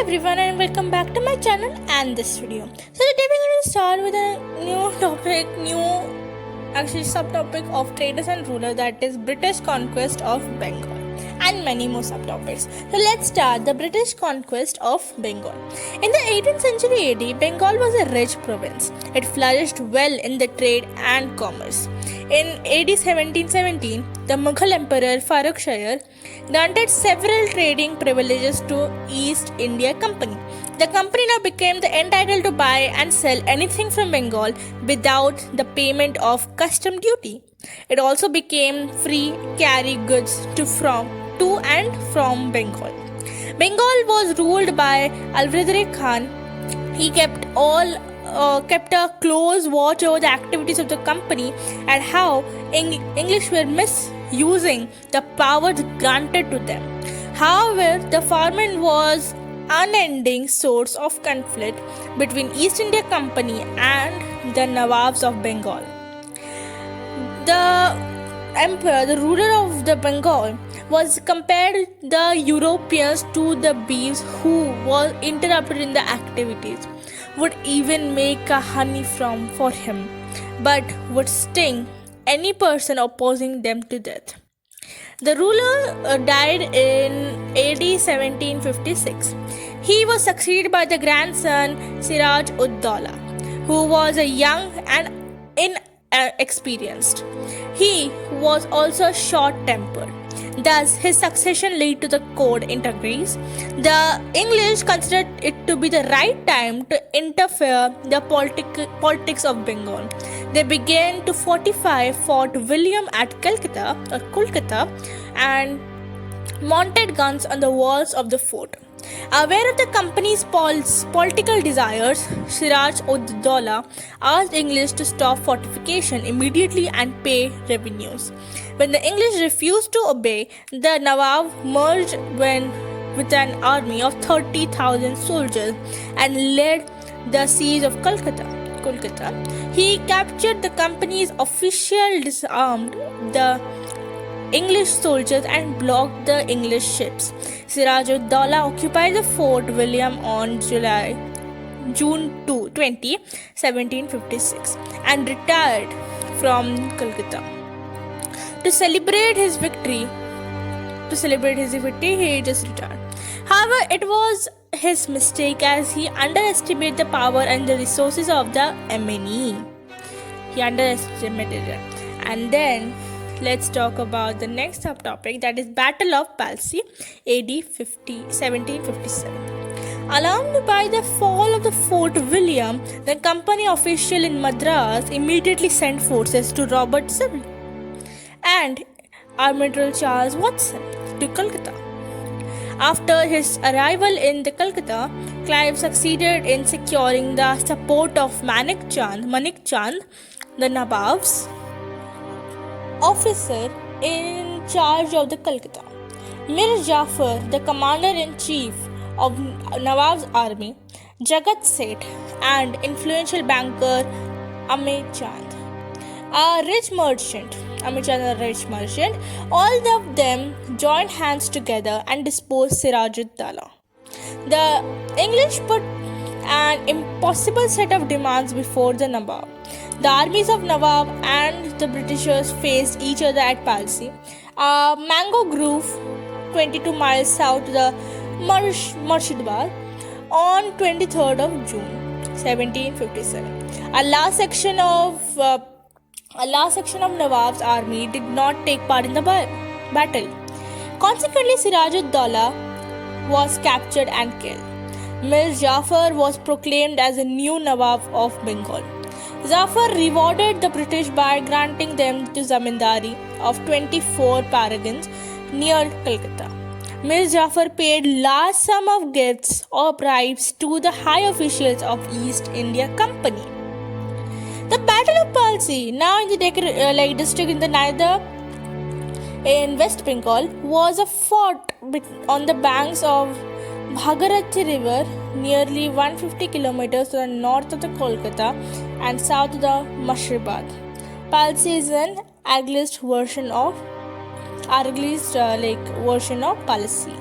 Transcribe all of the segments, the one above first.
everyone and welcome back to my channel and this video. So today we're going to start with a new subtopic of traders and rulers, that is British conquest of Bengal, and many more subtopics. So let's start the British conquest of Bengal. In the 18th century AD, Bengal was a rich province. It flourished well in the trade and commerce. In AD 1717, the Mughal Emperor Farrukh Shah granted several trading privileges to East India Company. The company now became entitled to buy and sell anything from Bengal without the payment of custom duty. It also became free carry goods to and from Bengal. Bengal was ruled by Alfred Khan. He kept a close watch over the activities of the company and how English were misusing the powers granted to them. However, the famine was unending source of conflict between East India Company and the Nawabs of Bengal. The emperor, the ruler of the Bengal, was compared the Europeans to the bees who were interrupted in the activities, would even make a honey for him, but would sting any person opposing them to death. The ruler died in AD 1756. He was succeeded by the grandson Siraj ud Dawla, who was a young and inexperienced. He was also short-tempered. Thus, his succession led to the court intrigues. The English considered it to be the right time to interfere the politics of Bengal. They began to fortify Fort William at Kolkata and mounted guns on the walls of the fort. Aware of the company's political desires, Siraj ud Dawla asked English to stop fortification immediately and pay revenues. When the English refused to obey, the Nawab merged with an army of 30,000 soldiers and led the siege of Kolkata. He captured the company's official, disarmed the English soldiers and blocked the English ships. Siraj ud Dawla occupied the Fort William on June 20, 1756 and retired from Kolkata. To celebrate his victory, he just retired. However, it was his mistake as he underestimated the power and the resources of the MNE. He underestimated it. And then let's talk about the next subtopic, that is Battle of Palsi, AD 1757. Alarmed by the fall of the Fort William, the company official in Madras immediately sent forces to Robert Cecil and Admiral Charles Watson to Kolkata. After his arrival in Kolkata, Clive succeeded in securing the support of Manik Chand, the Nawab's officer in charge of the Kolkata. Mir Jafar, the commander-in-chief of Nawab's army, Jagat Seth, and influential banker Amit Chand, a rich merchant, all of them joined hands together and disposed Siraj ud Dawla. The English put an impossible set of demands before the Nawab. The armies of Nawab and the Britishers faced each other at Palsi, a mango grove 22 miles south of the Murshidabad, on 23rd of June 1757. A last section of Nawab's army did not take part in the battle. Consequently, Siraj ud Dawla was captured and killed. Mir Jafar was proclaimed as a new Nawab of Bengal. Jafar rewarded the British by granting them to zamindari of 24 paragons near Kolkata. Mir Jafar paid large sum of gifts or bribes to the high officials of East India Company. The Battle of Palsi, now in the district in West Bengal, was a fort on the banks of Bhagirathi River, nearly 150 kilometers to the north of the Kolkata and south of the Murshidabad. Palsi is an Anglicised version of Palsi.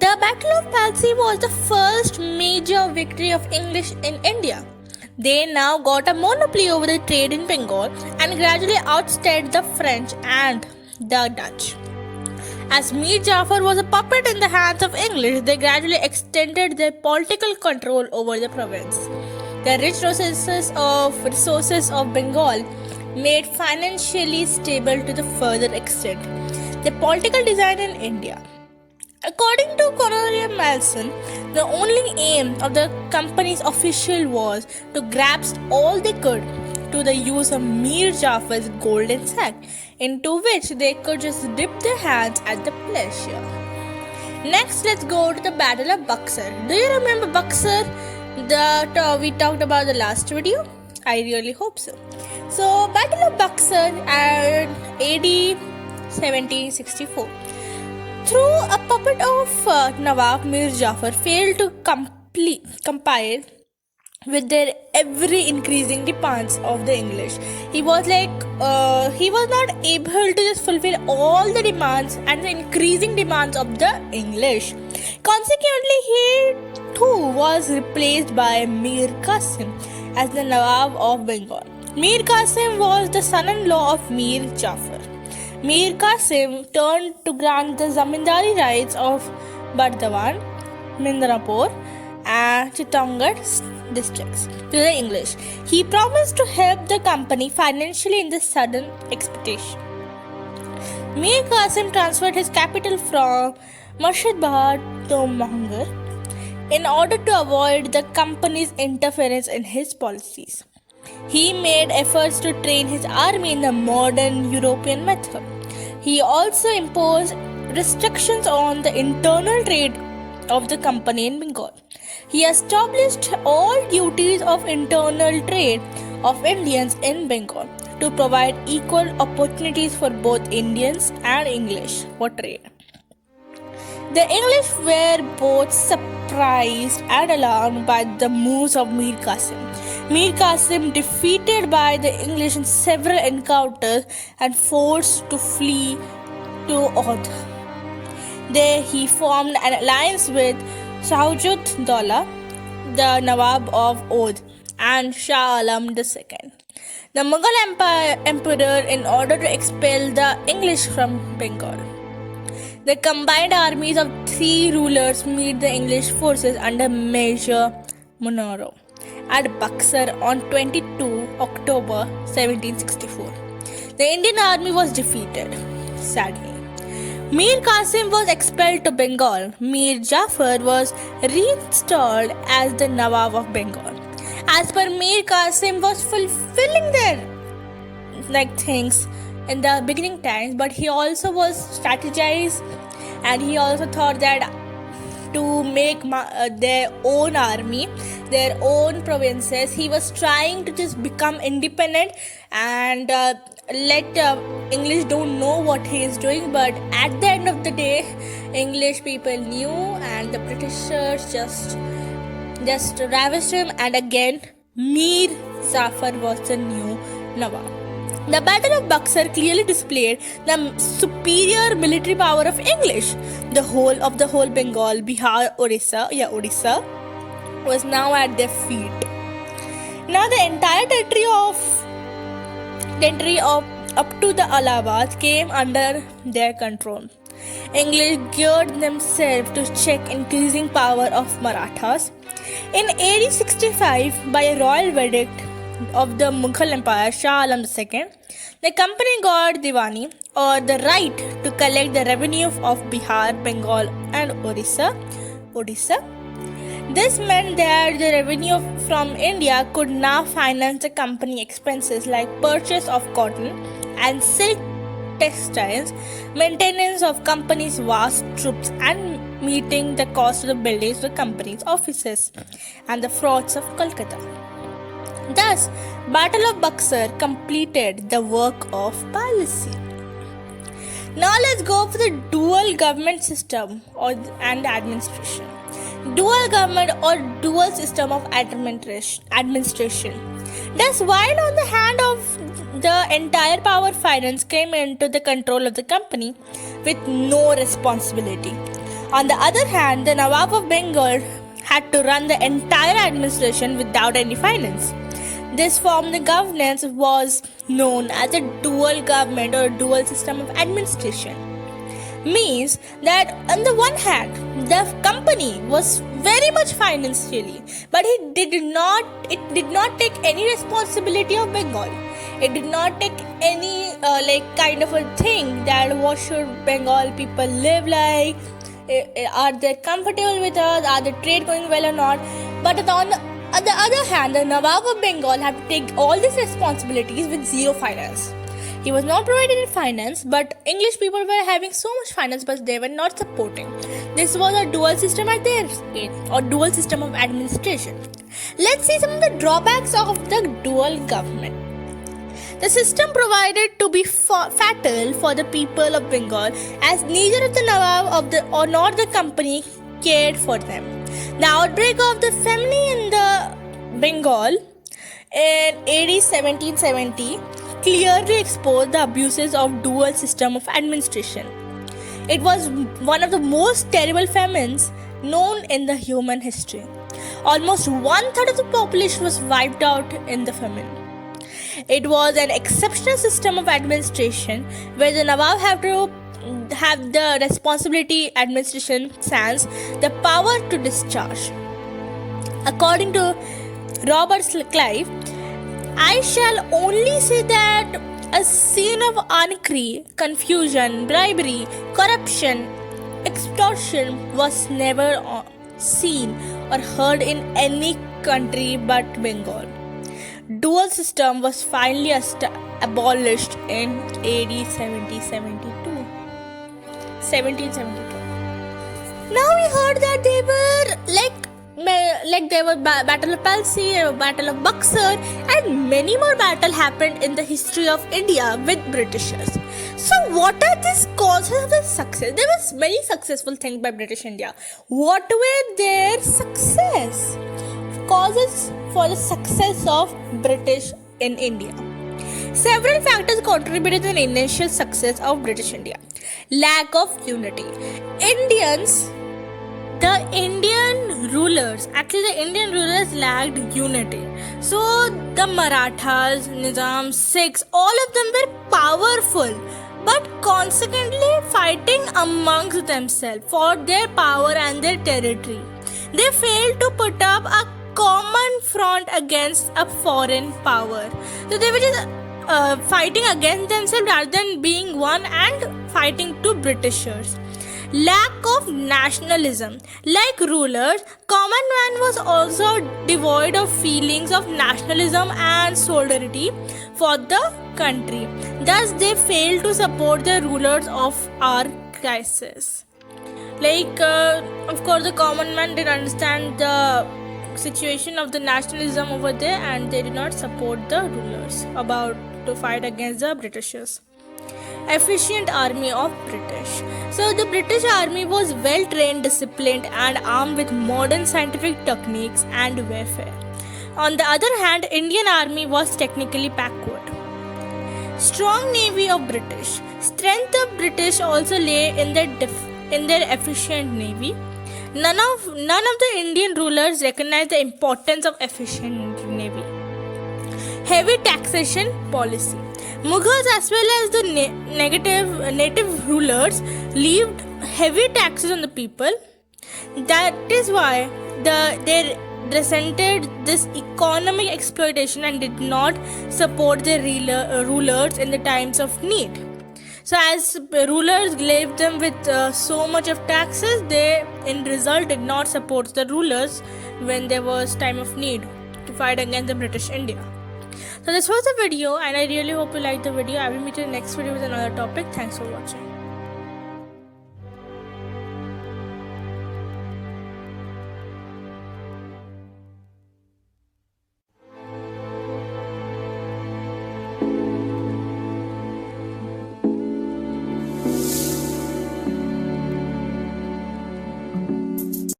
The Battle of Plassey was the first major victory of English in India. They now got a monopoly over the trade in Bengal and gradually outstayed the French and the Dutch. As Mir Jafar was a puppet in the hands of English, they gradually extended their political control over the province. The rich resources of Bengal made financially stable to the further extent. The political design in India. According to Colonel Malson, the only aim of the company's official was to grasp all they could to the use of Mir Jafar's golden sack, into which they could just dip their hands at the pleasure. Next, let's go to the Battle of Buxar. Do you remember Buxar that we talked about the last video? I really hope so. So, Battle of Buxar at AD 1764. Through a puppet of Nawab Mir Jafar failed to comply with their ever increasing demands of the English. He was not able to just fulfill all the demands and the increasing demands of the English. Consequently, he too was replaced by Mir Qasim as the Nawab of Bengal. Mir Qasim was the son-in-law of Mir Jafar. Mir Qasim turned to grant the zamindari rights of Bardhaman, Mindrapur, and Chittagong districts to the English. He promised to help the company financially in this sudden expectation. Mir Qasim transferred his capital from Murshidabad to Mahangar in order to avoid the company's interference in his policies. He made efforts to train his army in the modern European method. He also imposed restrictions on the internal trade of the company in Bengal. He established all duties of internal trade of Indians in Bengal to provide equal opportunities for both Indians and English for trade. The English were both surprised and alarmed by the moves of Mir Qasim. Mir Qasim, defeated by the English in several encounters and forced to flee to Oudh. There he formed an alliance with Shahjud Daula, the Nawab of Oudh, and Shah Alam II, the Mughal emperor, in order to expel the English from Bengal. The combined armies of three rulers meet the English forces under Major Monro at Buxar on 22 October 1764. The Indian army was defeated, sadly. Mir Qasim was expelled to Bengal. Mir Jafar was reinstalled as the Nawab of Bengal. As per Mir Qasim was fulfilling their things in the beginning times, but he also was strategized, and he also thought that to make their own army, their own provinces. He was trying to just become independent and let English don't know what he is doing. But at the end of the day, English people knew, and the Britishers just ravished him. And again, Mir Jafar was the new Nawab. The Battle of Buxar clearly displayed the superior military power of English. The whole Bengal, Bihar, Odisha was now at their feet. Now the entire territory of up to the Allahabad came under their control. English geared themselves to check increasing power of Marathas. In AD 65, by a royal verdict of the Mughal Empire, Shah Alam II, the company got Diwani, or the right to collect the revenue of Bihar, Bengal, and Odisha. This meant that the revenue from India could now finance the company expenses like purchase of cotton and silk textiles, maintenance of company's vast troops, and meeting the cost of the buildings of the company's offices and the forts of Kolkata. Thus, Battle of Buxar completed the work of policy. Now let's go for the dual government system and administration. Dual government or dual system of administration. Thus, while on the hand of the entire power finance came into the control of the company with no responsibility. On the other hand, the Nawab of Bengal had to run the entire administration without any finance. This form of governance was known as a dual government or dual system of administration. Means that on the one hand, the company was very much financially, but it did not take any responsibility of Bengal. It did not take any kind of a thing that what should Bengal people live like. Are they comfortable with us? Are the trade going well or not? But on the other hand, the Nawab of Bengal had to take all these responsibilities with zero finance. He was not provided in finance, but English people were having so much finance, but they were not supporting. This was a dual system at their state, or dual system of administration. Let's see some of the drawbacks of the dual government. The system provided to be fatal for the people of Bengal, as neither the Nawab nor the company cared for them. The outbreak of the famine in the Bengal in AD 1770 clearly exposed the abuses of dual system of administration. It was one of the most terrible famines known in the human history. Almost 1/3 of the population was wiped out in the famine. It was an exceptional system of administration where the Nawab have to have the responsibility administration sans the power to discharge. According to Robert Clive, I shall only say that a scene of anarchy, confusion, bribery, corruption, extortion was never seen or heard in any country but Bengal. Dual system was finally abolished in AD 1772. Now we heard that they were there were Battle of Palsy, Battle of Buxar, and many more battles happened in the history of India with Britishers. So what are these causes of the success? There was many successful things by British India. What were their success? Causes for the success of British in India. Several factors contributed to the initial success of British India. Lack of unity. The Indian rulers lacked unity. So the Marathas, Nizam, Sikhs, all of them were powerful, but consequently fighting amongst themselves for their power and their territory. They failed to put up a common front against a foreign power. So they were just fighting against themselves rather than being one and fighting to Britishers. Lack of nationalism. Like rulers, common man was also devoid of feelings of nationalism and solidarity for the country. Thus, they failed to support the rulers of our crisis. Of course, the common man didn't understand the situation of the nationalism over there, and they did not support the rulers about to fight against the Britishers. Efficient army of British. So the British army was well trained, disciplined, and armed with modern scientific techniques and warfare. On the other hand, Indian army was technically backward. Strong navy of British. Strength of British also lay in their efficient navy. None of the Indian rulers recognized the importance of efficient navy. Heavy taxation policy. Mughals as well as the native rulers levied heavy taxes on the people. That is why they resented this economic exploitation and did not support their rulers in the times of need. So as rulers left them with so much of taxes, they in result did not support the rulers when there was time of need to fight against the British India. So this was the video, and I really hope you liked the video. I will meet you in the next video with another topic. Thanks for watching.